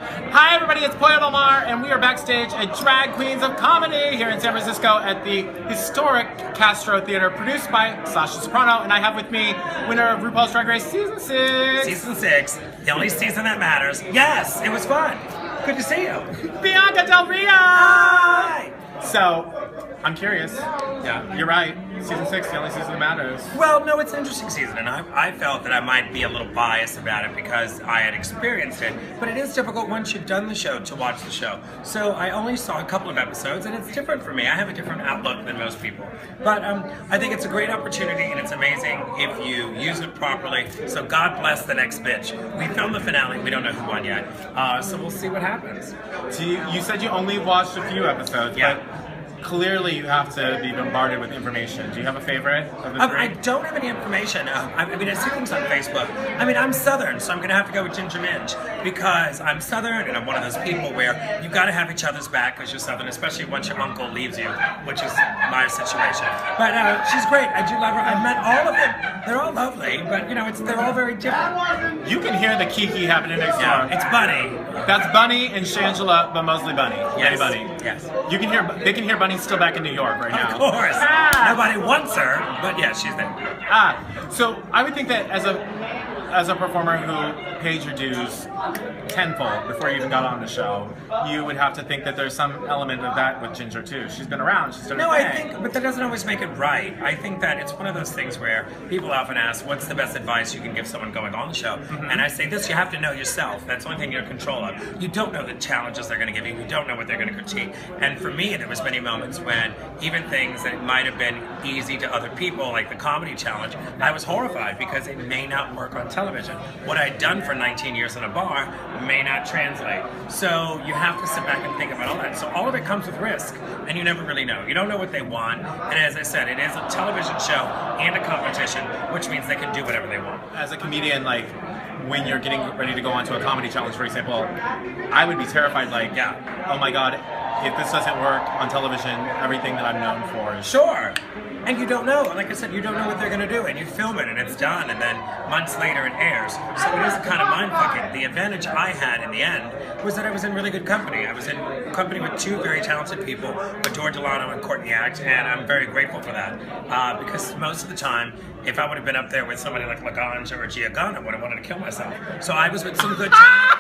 Hi everybody, it's Pollo and we are backstage at Drag Queens of Comedy here in San Francisco at the historic Castro Theater, produced by Sasha Soprano, and I have with me winner of RuPaul's Drag Race Season 6. Season 6, the only season that matters. Yes, it was fun. Good to see you. Bianca Del Rio! Hi! So, I'm curious. Yeah, you're right. Season 6, the only season that matters. Well, no, it's an interesting season, and I felt that I might be a little biased about it because I had experienced it, but it is difficult once you've done the show to watch the show. So I only saw a couple of episodes, and it's different for me. I have a different outlook than most people. But I think it's a great opportunity, and it's amazing if you use it properly. So God bless the next bitch. We filmed the finale. We don't know who won yet. So we'll see what happens. So you said you only watched a few episodes, yeah. But clearly you have to be bombarded with information. Do you have a favorite of the three? I don't have any information. I mean, I see things on Facebook. I mean, I'm Southern, so I'm going to have to go with Ginger Minge because I'm Southern and I'm one of those people where you've got to have each other's back because you're Southern, especially once your uncle leaves you, which is my situation. But she's great. I do love her. I met all of them. They're all lovely, but you know, they're all very different. You can hear the kiki happening next door. Yeah, it's Bunny. That's Bunny and Shangela, but mostly Bunny. Yes. Bunny. Yes. You can hear. They can hear Bunny still back in New York right now. Of course. Nobody wants her, but yeah, she's there. So I would think that as a performer who paid your dues tenfold before you even got on the show, you would have to think that there's some element of that with Ginger too. She's been around. She's done her thing. I think, but that doesn't always make it right. I think that it's one of those things where people often ask, what's the best advice you can give someone going on the show? Mm-hmm. And I say this, you have to know yourself. That's the only thing you're in control of. You don't know the challenges they're going to give you. You don't know what they're going to critique. And for me, there was many moments when even things that might have been easy to other people, like the comedy challenge, I was horrified because it may not work on television. What I'd done for 19 years in a bar may not translate. So you have to sit back and think about all that. So all of it comes with risk, and you never really know. You don't know what they want, and as I said, it is a television show and a competition, which means they can do whatever they want. As a comedian, like, when you're getting ready to go onto a comedy challenge, for example, I would be terrified, like, oh my God, if this doesn't work on television, everything that I'm known for is... Sure. And you don't know, like I said, you don't know what they're going to do, and you film it, and it's done, and then months later it airs. So it is kind of mind-fucking. The advantage I had in the end was that I was in really good company. I was in company with two very talented people, Adore Delano and Courtney Act, and I'm very grateful for that. Because most of the time, if I would have been up there with somebody like Laganja or Gia Gunn, I would have wanted to kill myself. So I was with some good talent.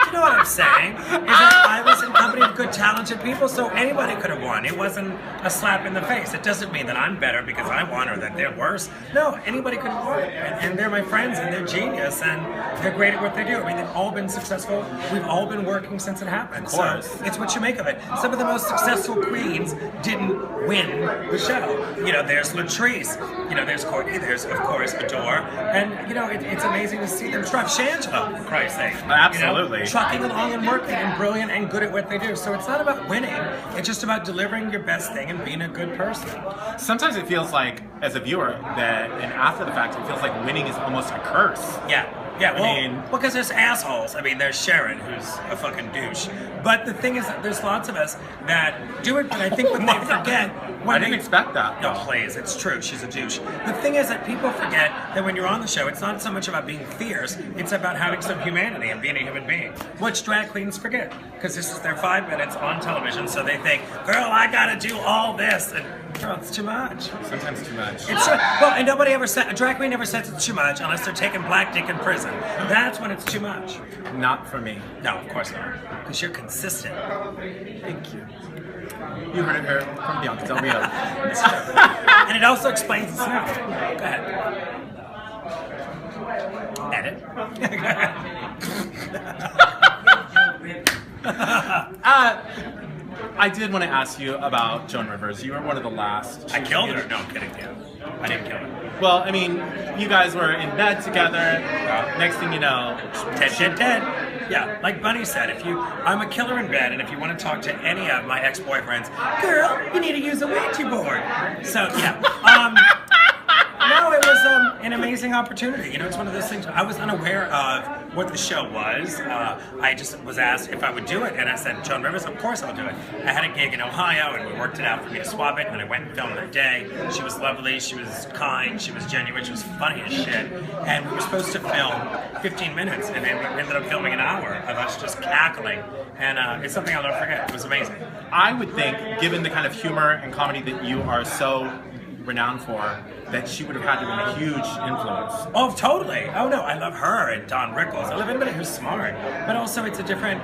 You know what I'm saying? Is that I was in company of good, talented people, so anybody could have won. It wasn't a slap in the face. It doesn't mean that I'm better because I won or that they're worse. No, anybody could have won. And they're my friends, and they're genius, and they're great at what they do. I mean, they've all been successful. We've all been working since it happened. So it's what you make of it. Some of the most successful queens didn't win the show. You know, there's Latrice. You know, there's Courtney. There's, of course, Adore. And, you know, it's amazing to see them strive. Shangela, for Christ's sake. Absolutely. You know, trucking along and working and brilliant and good at what they do. So it's not about winning. It's just about delivering your best thing and being a good person. Sometimes it feels like, as a viewer, that, and after the fact, it feels like winning is almost a curse. Yeah. Yeah, well, because there's assholes. I mean, there's Sharon, who's a fucking douche. But the thing is that there's lots of us that do it, but I think what they forget... I didn't expect that. No, please, it's true. She's a douche. The thing is that people forget that when you're on the show, it's not so much about being fierce, it's about having some humanity and being a human being. Which drag queens forget. Because this is their 5 minutes on television, so they think, girl, I gotta do all this. And, girl, it's too much. Sometimes too much. It's true. Well, and nobody ever said, a drag queen never says it's too much unless they're taking black dick in prison. That's when it's too much. Not for me. No, of course not. Because you're consistent. Thank you. You heard it here from Bianca Del Rio. And it also explains the sound. Go ahead. Edit. I did want to ask you about Joan Rivers. You were one of the last. I killed her. No, I'm kidding. Yeah. I didn't kill her. Well, I mean, you guys were in bed together. Next thing you know, 10. Yeah, like Bunny said, I'm a killer in bed, and if you want to talk to any of my ex-boyfriends, girl, you need to use a Ouija board. So, yeah. No, it was an amazing amazing opportunity. You know, it's one of those things. I was unaware of what the show was. I just was asked if I would do it, and I said, Joan Rivers, of course I'll do it. I had a gig in Ohio, and we worked it out for me to swap it, and I went and filmed that day. She was lovely, she was kind, she was genuine, she was funny as shit. And we were supposed to film 15 minutes, and then we ended up filming an hour of us just cackling. And it's something I'll never forget. It was amazing. I would think, given the kind of humor and comedy that you are so renowned for, that she would have had to have been a huge influence. Oh, totally. Oh no, I love her and Don Rickles. I love anybody who's smart, but also it's a different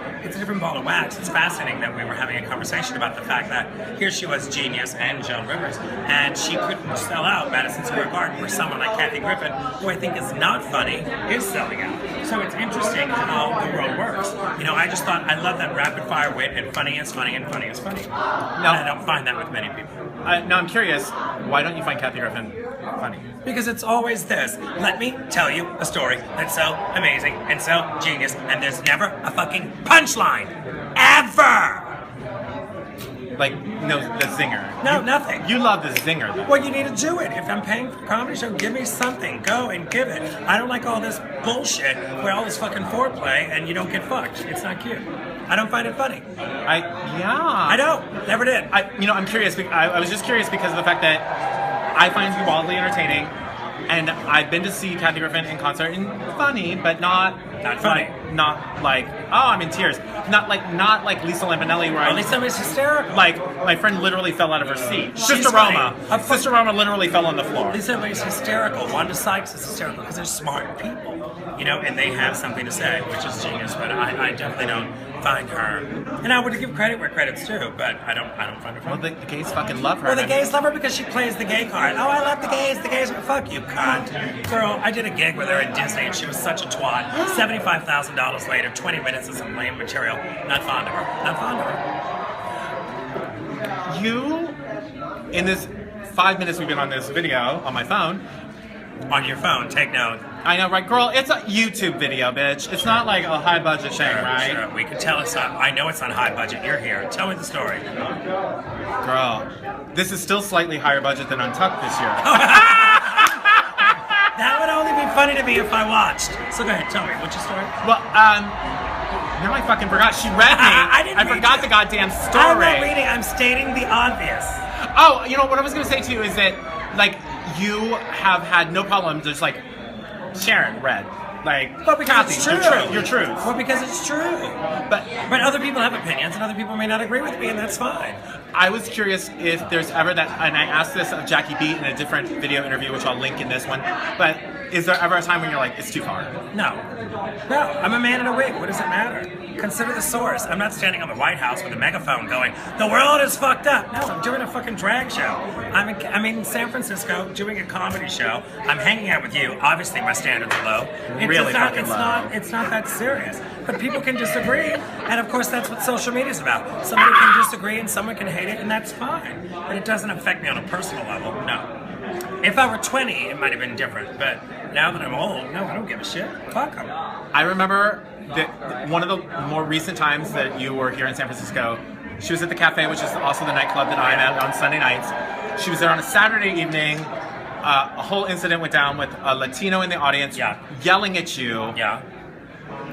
ball of wax. It's fascinating that we were having a conversation about the fact that here she was, genius and Joan Rivers, and she couldn't sell out Madison Square Garden where someone like Kathy Griffin, who I think is not funny, is selling out. So it's interesting how the world works. You know, I just thought I love that rapid fire wit and funny is funny and funny is funny. No, and I don't find that with many people. Now I'm curious, why don't you find Kathy Griffin funny? Because it's always this. Let me tell you a story that's so amazing and so genius, and there's never a fucking punchline. Ever! Like, no, the zinger. No, nothing. You love the zinger, though. Well, you need to do it. If I'm paying for a comedy show, give me something. Go and give it. I don't like all this bullshit where all this fucking foreplay and you don't get fucked. It's not cute. I don't find it funny. I don't. Never did. I'm curious. I was just curious because of the fact that I find you wildly entertaining, and I've been to see Kathy Griffin in concert and funny, but not funny. Not like, oh, I'm in tears. Not like Lisa Lampanelli, where Lisa was hysterical. Like, my friend literally fell out of her seat. She's Sister Roma. Sister Roma literally fell on the floor. Lisa was hysterical. Wanda Sykes is hysterical because they're smart people, you know, and they have something to say, which is genius. But I definitely don't find her. And I would give credit where credit's due, but I don't find her funny. Well, the gays fucking love her. Well, the gays love her because she plays the gay card. Oh, I love the gays. The gays are fuck you, cunt. Girl, I did a gig with her at Disney, and she was such a twat. $75,000 later, 20 minutes of some lame material. Not fond of her. Not fond of her. You, in this 5 minutes we've been on this video on my phone. On your phone, take note. I know, right, girl? It's a YouTube video, bitch. It's not like a high budget thing, right? Sure. We can tell it's on. I know it's on high budget. You're here. Tell me the story. Girl, this is still slightly higher budget than Untucked this year. That would only be funny to me if I watched. So go ahead, tell me. What's your story? Well, now I fucking forgot. She read me. I forgot the goddamn story. I'm not reading. I'm stating the obvious. Oh, you know what I was gonna say too is that, like, you have had no problem just like Sharon read. Like, but because Kathy, it's true. Your truth. Well, because it's true. But other people have opinions, and other people may not agree with me, and that's fine. I was curious if there's ever that, and I asked this of Jackie B in a different video interview, which I'll link in this one, but is there ever a time when you're like, it's too far? No. No, I'm a man in a wig. What does it matter? Consider the source. I'm not standing on the White House with a megaphone going, the world is fucked up. No, I'm doing a fucking drag show. I'm in San Francisco doing a comedy show. I'm hanging out with you. Obviously, my standards are low. It's not that serious. But people can disagree, and of course that's what social media is about. Somebody can disagree and someone can hate it, and that's fine. But it doesn't affect me on a personal level, no. If I were 20, it might have been different, but now that I'm old, no, I don't give a shit. Fuck them. I remember that one of the more recent times that you were here in San Francisco, she was at the cafe, which is also the nightclub that I'm at on Sunday nights. She was there on a Saturday evening. A whole incident went down with a Latino in the audience yelling at you. Yeah.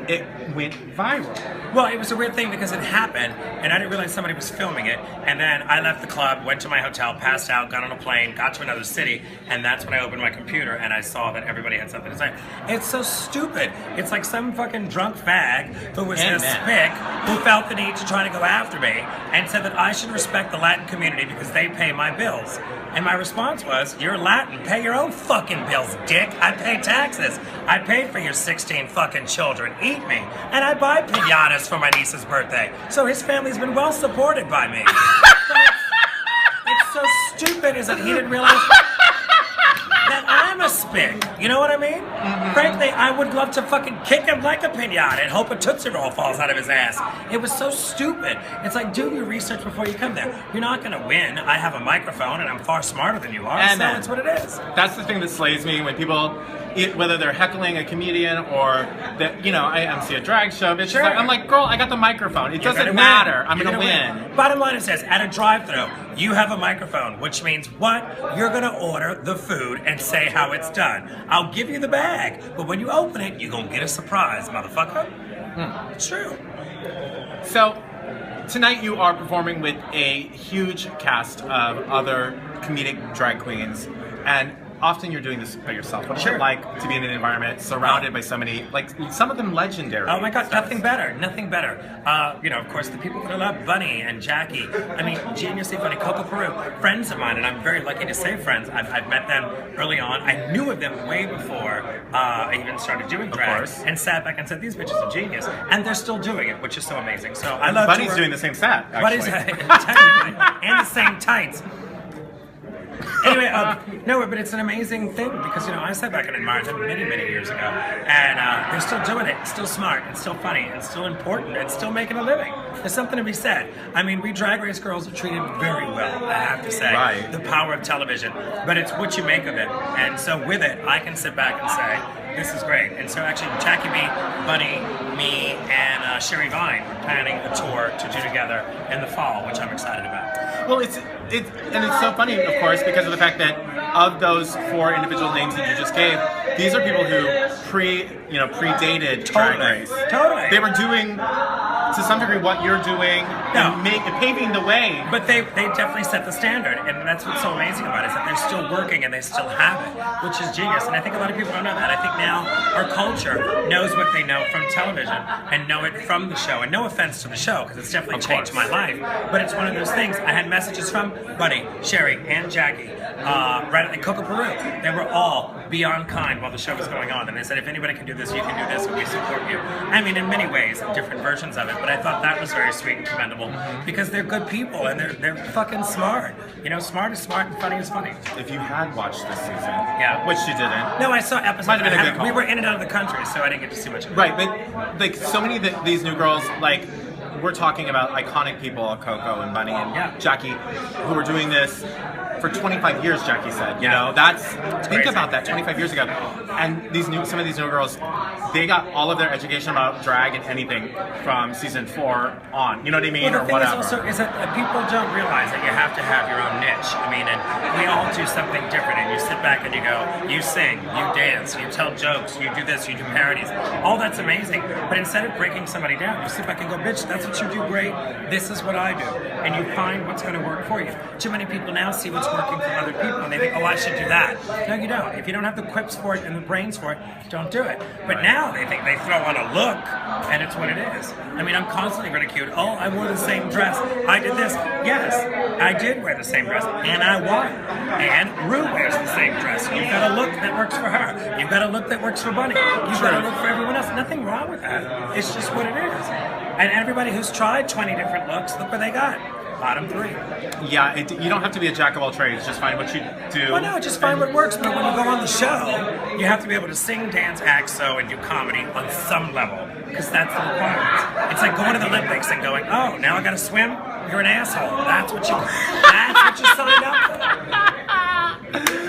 It went viral. Well, it was a weird thing because it happened, and I didn't realize somebody was filming it. And then I left the club, went to my hotel, passed out, got on a plane, got to another city, and that's when I opened my computer and I saw that everybody had something to say. It's so stupid. It's like some fucking drunk fag who was in a spick who felt the need to try to go after me and said that I should respect the Latin community because they pay my bills. And my response was, you're Latin, pay your own fucking bills, dick. I pay taxes. I paid for your 16 fucking children. Eat me. And I buy piñatas for my niece's birthday. So his family's been well supported by me. It's so stupid is that he didn't realize that I'm a spick. You know what I mean? Mm-hmm. Frankly, I would love to fucking kick him like a piñata and hope a Tootsie Roll falls out of his ass. It was so stupid. It's like, do your research before you come there. You're not going to win. I have a microphone and I'm far smarter than you are, so it's what it is. That's the thing that slays me when people whether they're heckling a comedian or that, you know, I MC a drag show. It's Sure. like, I'm like, girl, I got the microphone. It doesn't matter. I'm gonna win. Bottom line is this: at a drive-thru, you have a microphone, which means what? You're gonna order the food and say how it's done. I'll give you the bag, but when you open it, you're gonna get a surprise, motherfucker. It's true. So tonight you are performing with a huge cast of other comedic drag queens, and often you're doing this by yourself. What is it like to be in an environment surrounded by so many, like some of them legendary? Oh my God, stars? nothing better, nothing better. You know, of course, the people that I love, Bunny and Jackie. I mean, geniusly funny, Coco Peru, friends of mine, and I'm very lucky to say friends. I've met them early on. I knew of them way before I even started doing drag, and sat back and said, these bitches are genius, and they're still doing it, which is so amazing. So I love. Bunny's doing the same set, actually. Bunny's technically, and the same tights. Anyway, no, but it's an amazing thing because, you know, I sat back and admired them many, many years ago, and they're still doing it, still smart, and still funny, and still important, and still making a living. There's something to be said. I mean, we Drag Race girls are treated very well, I have to say. Right. The power of television, but it's what you make of it. And so with it, I can sit back and say, this is great. And so actually, Jackie B, Bunny, me, and Sherry Vine were planning a tour to do together in the fall, which I'm excited about. Well, it's so funny, of course, because of the fact that of those 4 individual names that you just gave, these are people who predated Drag Race. Totally. They were doing, to some degree, what you're doing, and paving the way. But they definitely set the standard, and that's what's so amazing about it, is that they're still working and they still have it, which is genius. And I think a lot of people don't know that. I think now our culture knows what they know from television and know it from the show. And no offense to the show, because it's definitely changed my life, but it's one of those things. I had messages from Bunny, Sherry, and Jackie, right at the Coco Peru. They were all beyond kind while the show was going on, and they said, if anybody can do this, you can do this, and we support you. I mean, in many ways, different versions of it, but I thought that was very sweet and commendable, because they're good people, and they're fucking smart. You know, smart is smart, and funny is funny. If you had watched this season, yeah, which you didn't. No, I saw episodes. Might have been a good call. We were in and out of the country, so I didn't get to see much of it. Right, but like so many of these new girls, like we're talking about iconic people, Coco and Bunny and Jackie, who were doing this for 25 years, Jackie said. You know, think about that, 25 years ago. And some of these new girls, they got all of their education about drag and anything from season 4 on. You know what I mean? Well, the thing whatever. is also is that people don't realize that you have to have your own niche. I mean, and we all do something different, and you sit back and you go, you sing, you dance, you tell jokes, you do this, you do parodies. All that's amazing. But instead of breaking somebody down, you sit back and go, bitch, that's what you do great. This is what I do. And you find what's going to work for you. Too many people now see what's working for other people, and they think, oh, I should do that. No, you don't. If you don't have the quips for it and the brains for it, don't do it. But now they think they throw on a look, and it's what it is. I mean, I'm constantly ridiculed. Oh, I wore the same dress. I did this. Yes, I did wear the same dress, and I won. And Ru wears the same dress. You've got a look that works for her. You've got a look that works for Bunny. You've got a look for everyone else. Nothing wrong with that. It's just what it is. And everybody who's tried 20 different looks, look what they got. Bottom 3. Yeah, you don't have to be a jack of all trades. Just find what you do. Well, no, just find what works. But when you go on the show, you have to be able to sing, dance, act, sew, and do comedy on some level, because that's the requirements. It's like going to the Olympics and going, oh, now I got to swim. You're an asshole. That's what you signed up for.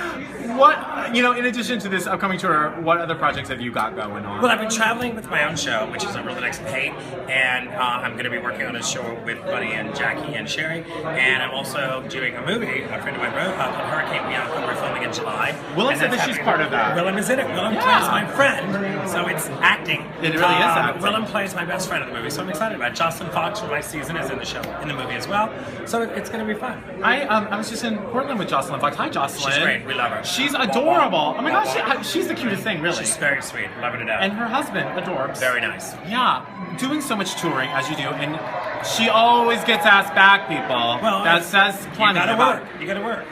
What, in addition to this upcoming tour, what other projects have you got going on? Well, I've been traveling with my own show, which is a really nice pay, and I'm going to be working on a show with Bunny and Jackie and Sherry, and I'm also doing a movie a friend of mine wrote called Hurricane Bianca. We're filming in July. Willem said that she's part of that. Willem is in it. Willem plays my friend, so it's acting. It really is acting. Willem plays my best friend in the movie, so I'm excited about it. Jocelyn Fox from my season is in the show, in the movie as well, so it's going to be fun. I was just in Portland with Jocelyn Fox. Hi, Jocelyn. She's great. We love her. She's adorable. Oh my gosh, she's the cutest thing, really. She's very sweet. Love her to death. And her husband, adorbs. Very nice. Yeah, doing so much touring as you do, and she always gets asked back, people. Well, that says plenty. You gotta work. You gotta work.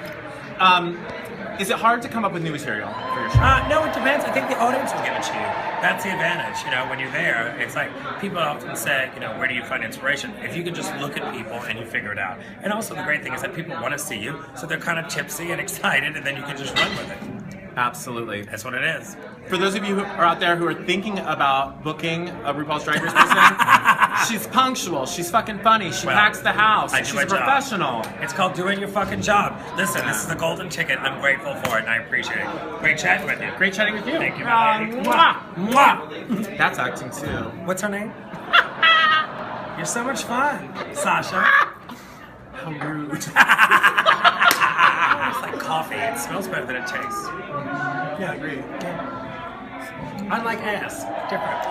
Is it hard to come up with new material for your show? No, it depends. I think the audience will give it to you. That's the advantage. When you're there, it's like people often say, where do you find inspiration? If you can just look at people and you figure it out. And also the great thing is that people want to see you, so they're kind of tipsy and excited, and then you can just run with it. Absolutely. That's what it is. For those of you who are out there who are thinking about booking a RuPaul's Drag Race person, she's punctual, she's fucking funny, she packs the house, she's a professional. It's called doing your fucking job. Listen, this is the golden ticket. I'm grateful for it and I appreciate it. Great chatting with you. Great chatting with you. Thank you, my lady. Mwah. That's acting too. What's her name? You're so much fun, Sasha. How rude. It's like coffee. It smells better than it tastes. Yeah, I agree. Unlike ass. Different.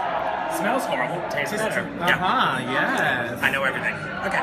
Smells horrible. Tastes better. Yes. I know everything. Okay.